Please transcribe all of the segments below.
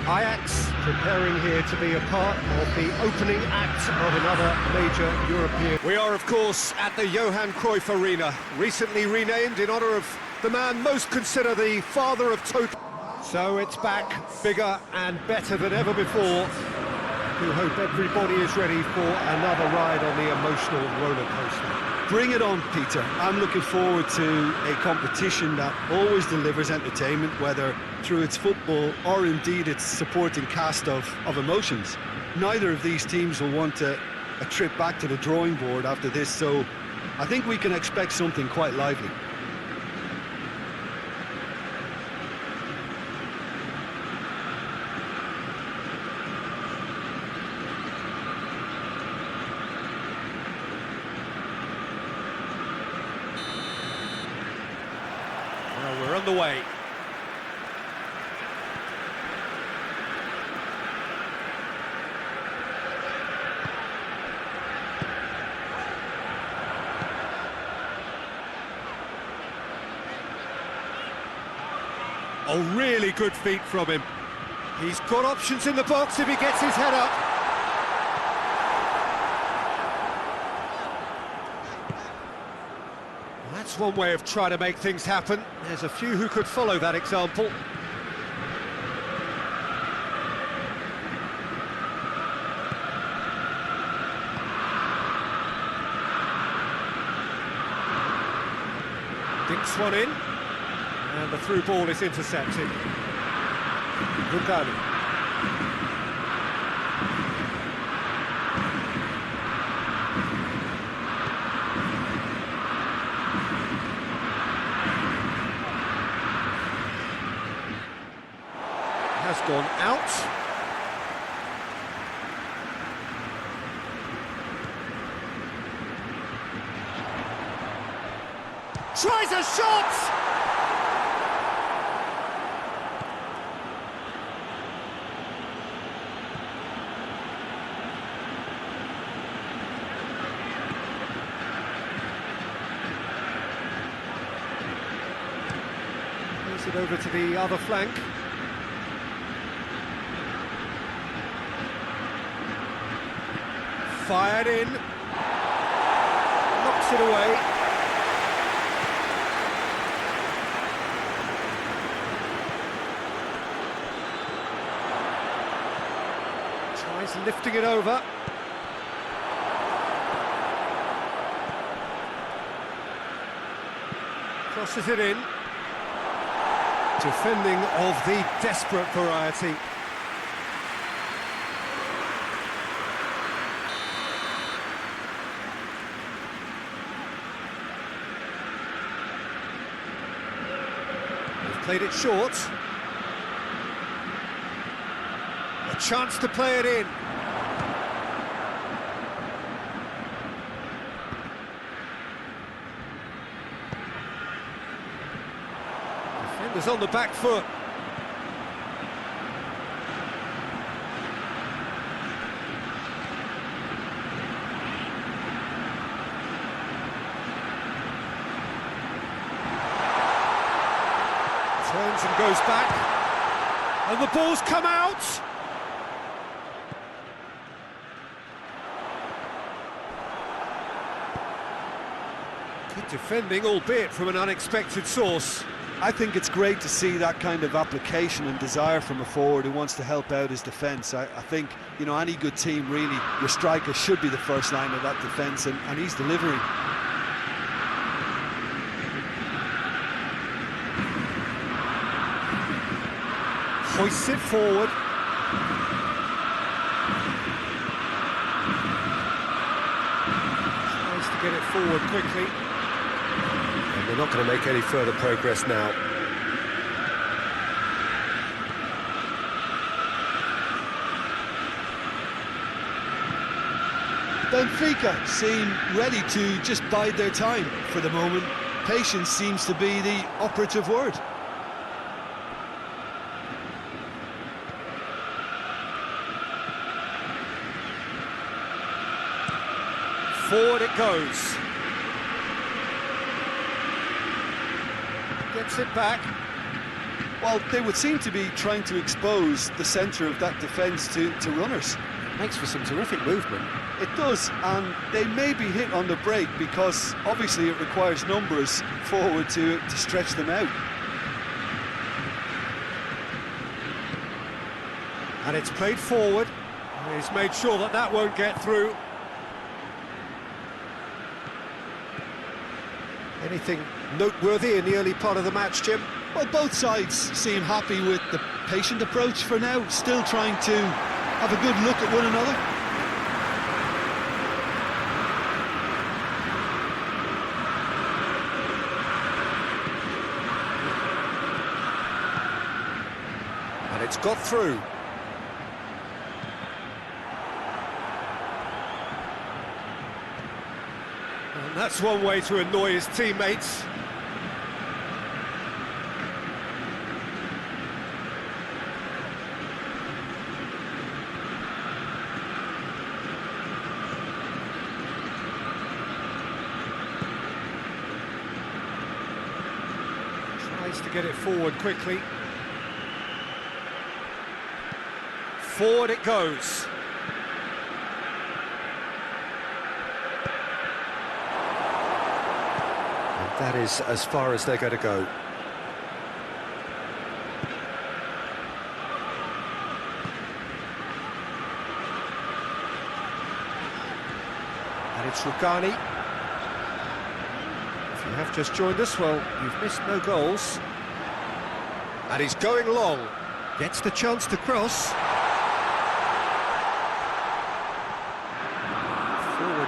Ajax preparing here to be a part of the opening act of another major European. We are, of course, at the Johan Cruyff Arena, recently renamed in honour of the man most considered the father of total. So it's back, bigger and better than ever before. We hope everybody is ready for another ride on the emotional roller coaster. Bring it on, Peter. I'm looking forward to a competition that always delivers entertainment, whether through its football or indeed its supporting cast of emotions. Neither of these teams will want a trip back to the drawing board after this, so I think we can expect something quite lively. Well, we're on the way. Oh, really good feet from him. He's got options in the box if he gets his head up. That's one way of trying to make things happen. There's a few who could follow that example. Dinks one in. And the through ball is intercepted. Rugani. Has gone out. Tries a shot! It over to the other flank. Fired in. Knocks it away. Tries lifting it over. Crosses it in. Defending of the desperate variety. They've played it short. A chance to play it in. Defenders on the back foot. Turns and goes back. And the ball's come out. Good defending, albeit from an unexpected source. I think it's great to see that kind of application and desire from a forward who wants to help out his defence. I think, you know, any good team, really, your striker should be the first line of that defence, and he's delivering. Hoists it forward. Tries to get it forward quickly. And they're not going to make any further progress now. Benfica seem ready to just bide their time for the moment. Patience seems to be the operative word. Forward it goes. Gets it back. Well, they would seem to be trying to expose the centre of that defence to runners. Makes for some terrific movement. It does, and they may be hit on the break because obviously it requires numbers forward to stretch them out. And it's played forward. He's made sure that that won't get through. Anything noteworthy in the early part of the match, Jim? Well, both sides seem happy with the patient approach for now, still trying to have a good look at one another. And it's got through. And that's one way to annoy his teammates. Tries to get it forward quickly. Forward it goes. And that is as far as they're going to go. And it's Rugani. If you have just joined us, well, you've missed no goals. And he's going long. Gets the chance to cross.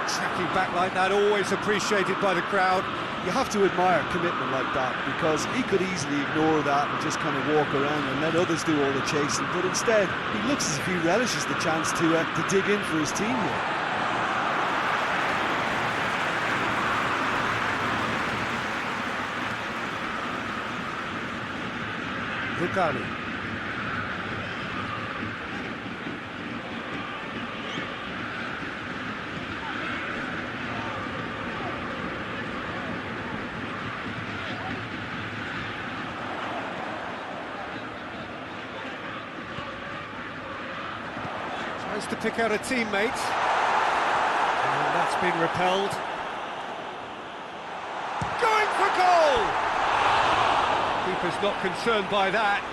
Tracking back like that, always appreciated by the crowd. You have to admire commitment like that, because he could easily ignore that and just kind of walk around and let others do all the chasing, but instead he looks as if he relishes the chance to dig in for his team here. Rugani. Tries to pick out a teammate, and that's been repelled. Going for goal! Keeper's not concerned by that.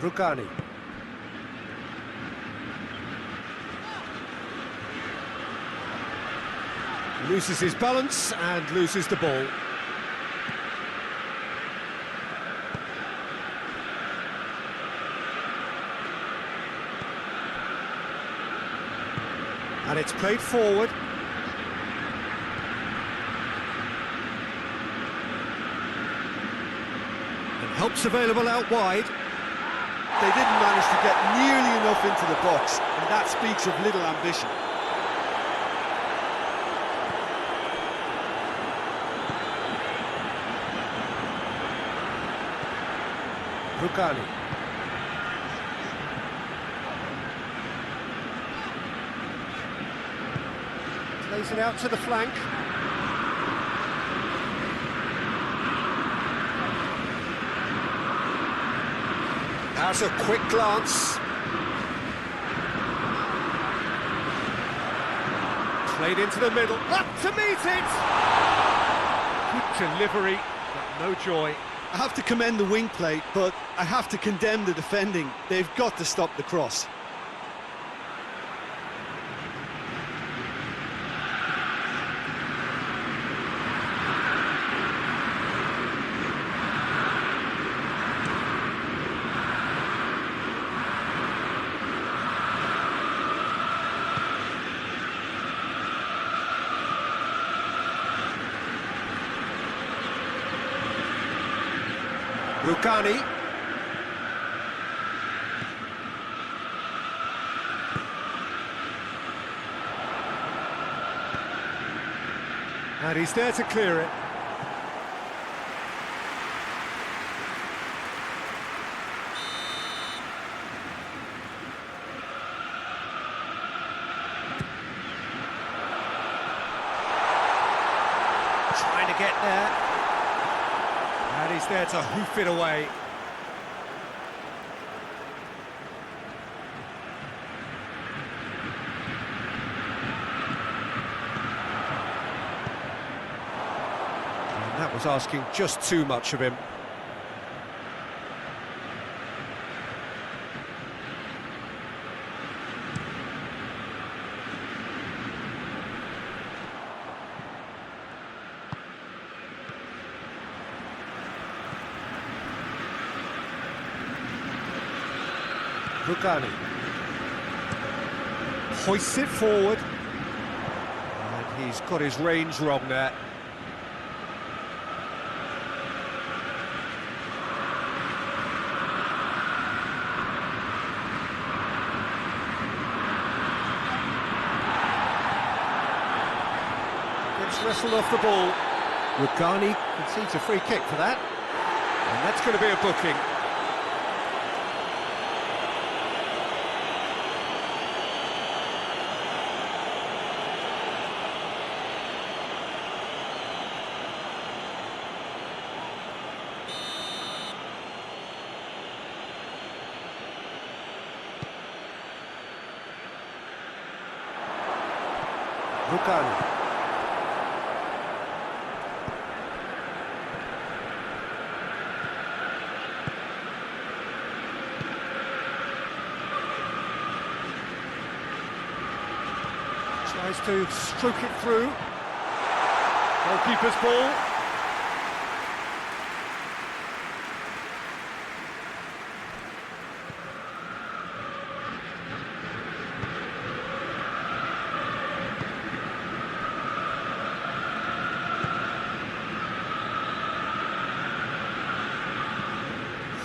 Rugani. Loses his balance and loses the ball. And it's played forward. And help's available out wide. They didn't manage to get nearly enough into the box, and that speaks of little ambition. Rugani. Plays it out to the flank. That's a quick glance. Played into the middle, up to meet it! Good delivery, but no joy. I have to commend the wing play, but I have to condemn the defending. They've got to stop the cross. Rukani. And he's there to clear it. Trying to get there. And he's there to hoof it away. That was asking just too much of him. Rugani hoists it forward. And he's got his range wrong there. Wrestled off the ball. Rugani concedes a free kick for that, and that's going to be a booking. Rugani. Tries to stroke it through. Goalkeeper's ball.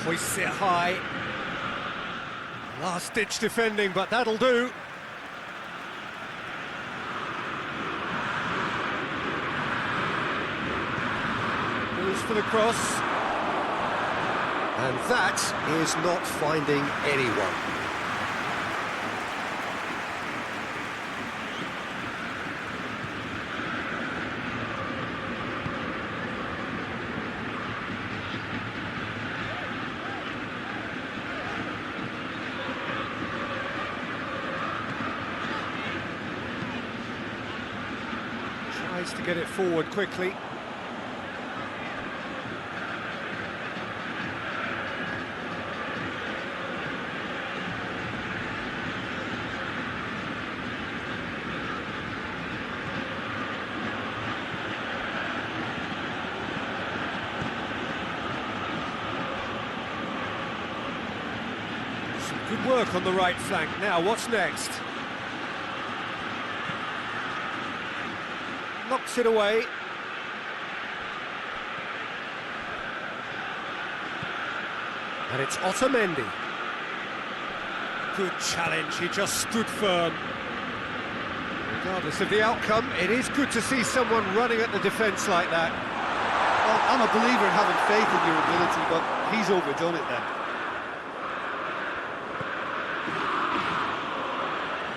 Hoists it high. Last-ditch defending, but that'll do. For the cross, and that is not finding anyone. Tries to get it forward quickly. Good work on the right flank. Now, what's next? Knocks it away. And it's Otamendi. Good challenge, he just stood firm. Regardless of the outcome, it is good to see someone running at the defence like that. Well, I'm a believer in having faith in your ability, but he's overdone it then.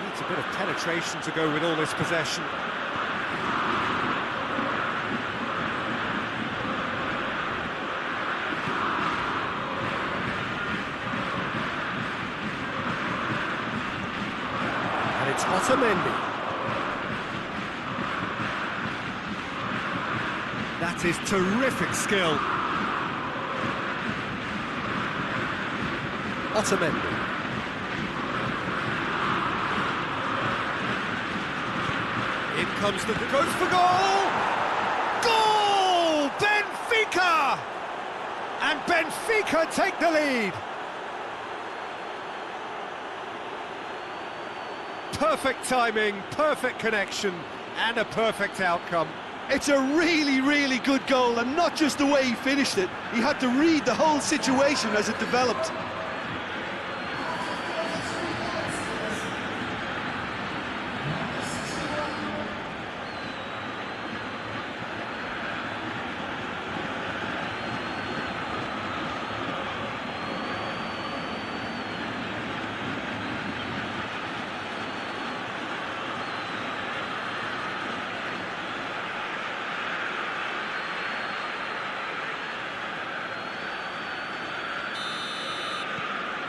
Needs a bit of penetration to go with all this possession. And it's Otamendi. That is terrific skill. Otamendi. In comes the goes for goal! Goal! Benfica! And Benfica take the lead. Perfect timing, perfect connection, and a perfect outcome. It's a really, really good goal, and not just the way he finished it. He had to read the whole situation as it developed.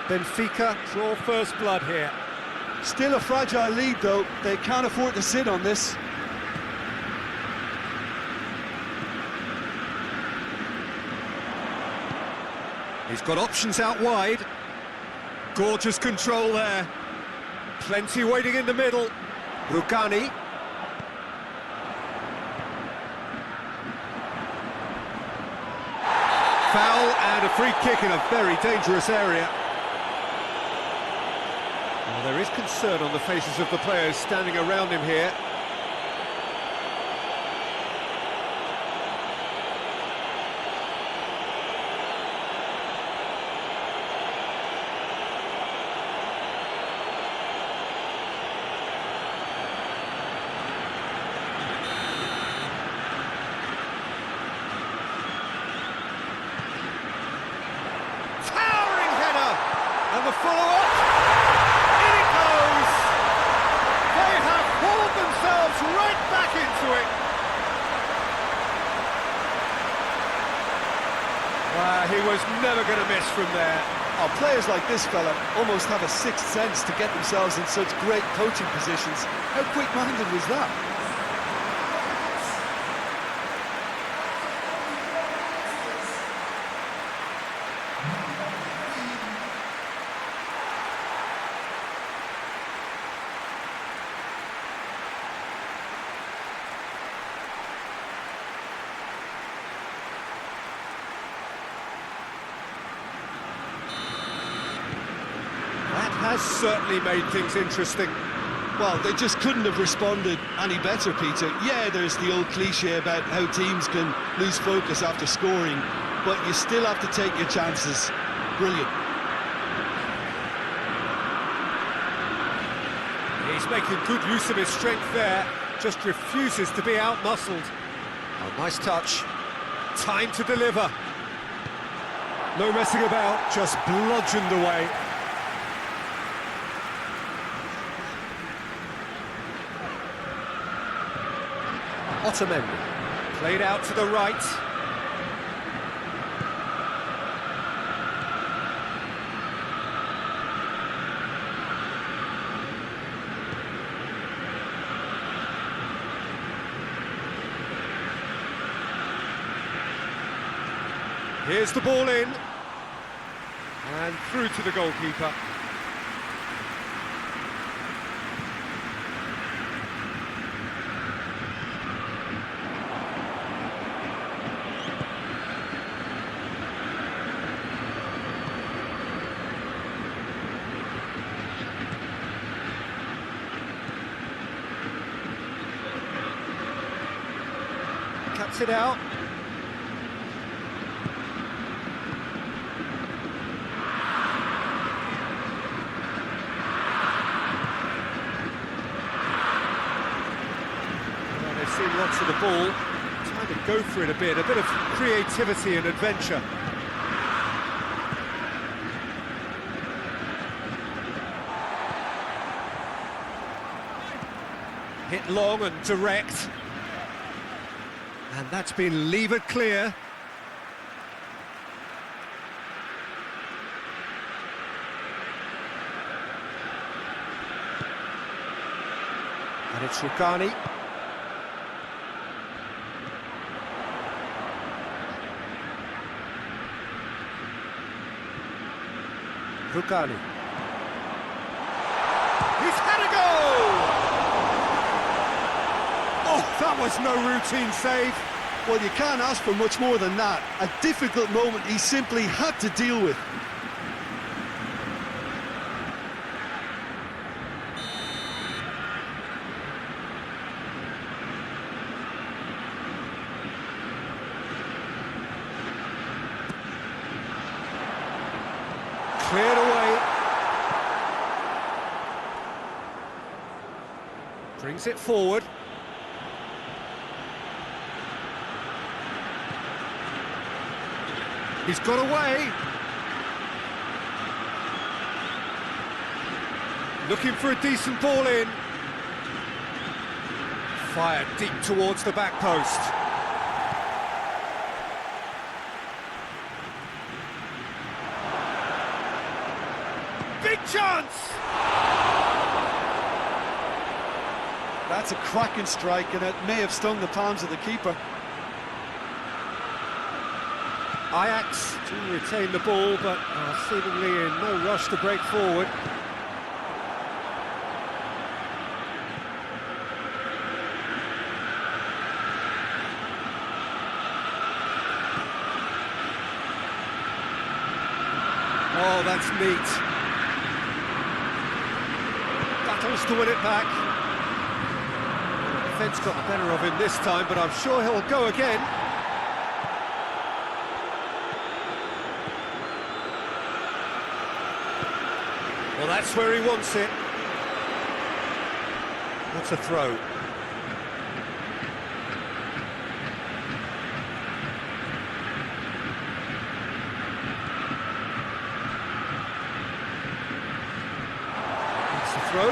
Benfica draw first blood here. Still a fragile lead, though. They can't afford to sit on this. He's got options out wide. Gorgeous control there. Plenty waiting in the middle. Rugani. Foul and a free kick in a very dangerous area. Well, there is concern on the faces of the players standing around him here. Towering header! And the follow-up! Right back into it. He was never going to miss from there. Oh, players like this fella almost have a sixth sense to get themselves in such great coaching positions. How quick-minded was that? Has certainly made things interesting. Well, they just couldn't have responded any better, Peter. Yeah, there's the old cliche about how teams can lose focus after scoring, but you still have to take your chances. Brilliant. He's making good use of his strength there, just refuses to be out-muscled. Oh, nice touch. Time to deliver. No messing about, just bludgeoned away. Otamendi, played out to the right. Here's the ball in, and through to the goalkeeper. Cuts it out. Well, they've seen lots of the ball. Time to go for it a bit of creativity and adventure. Hit long and direct. And that's been levered clear. And it's Rugani. Rugani. He's had a goal! Oh, that was no routine save. Well, you can't ask for much more than that. A difficult moment he simply had to deal with. Cleared away. Brings it forward. He's got away. Looking for a decent ball in. Fired deep towards the back post. Big chance! That's a cracking strike, and it may have stung the palms of the keeper. Ajax do retain the ball, but are seemingly in no rush to break forward. Oh, that's neat. Battles to win it back. The defence got the better of him this time, but I'm sure he'll go again. Well, that's where he wants it. That's a throw. That's the throw.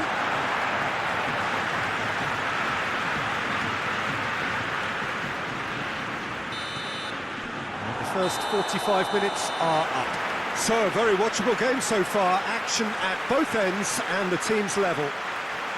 And the first 45 minutes are up. So, a very watchable game so far, action at both ends and the team's level.